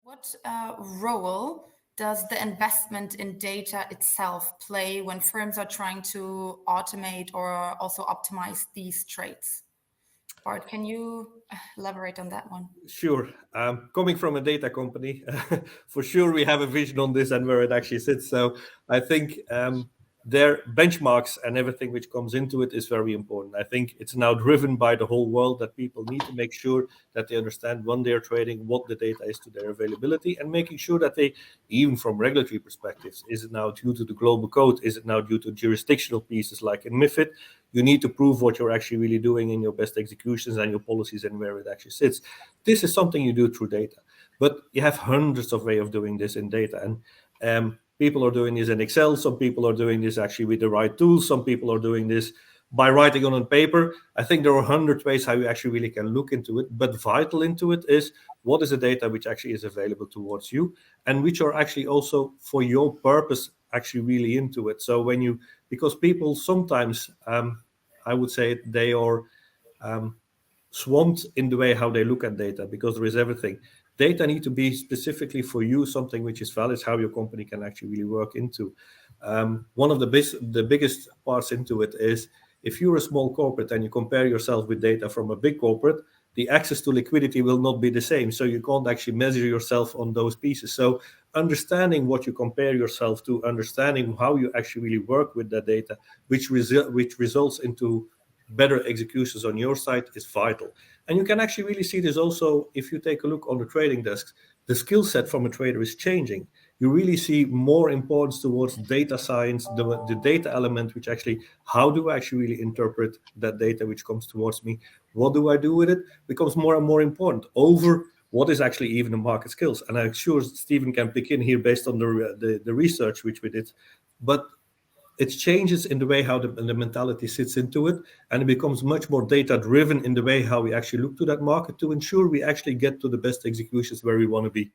What role does the investment in data itself play when firms are trying to automate or also optimize these trades? Bart, can you elaborate on that one? Sure. Coming from a data company, for sure we have a vision on this and where it actually sits. So I think their benchmarks and everything which comes into it is very important. I think it's now driven by the whole world that people need to make sure that they understand when they're trading, what the data is to their availability, and making sure that they, even from regulatory perspectives, is it now due to the global code? Is it now due to jurisdictional pieces like in MiFID? You need to prove what you're actually really doing in your best executions and your policies and where it actually sits. This is something you do through data, but you have hundreds of ways of doing this in data. And people are doing this in Excel. Some people are doing this actually with the right tools. Some people are doing this by writing on paper. I think there are 100 ways how you actually really can look into it, but vital into it is what is the data which actually is available towards you and which are actually also for your purpose actually really into it. So because people sometimes, I would say they are swamped in the way how they look at data because there is everything. Data need to be specifically for you, something which is valid, how your company can actually really work into. One of the biggest parts into it is if you're a small corporate and you compare yourself with data from a big corporate, the access to liquidity will not be the same. So you can't actually measure yourself on those pieces. So understanding what you compare yourself to, understanding how you actually really work with that data, which results into better executions on your side is vital. And you can actually really see this also if you take a look on the trading desks. The skill set from a trader is changing. You really see more importance towards data science, the data element, which actually, how do I actually really interpret that data which comes towards me? What do I do with it? Becomes more and more important over what is actually even the market skills. And I'm sure Stephen can pick in here based on the research which we did. But it changes in the way how the mentality sits into it, and it becomes much more data driven in the way how we actually look to that market to ensure we actually get to the best executions where we want to be.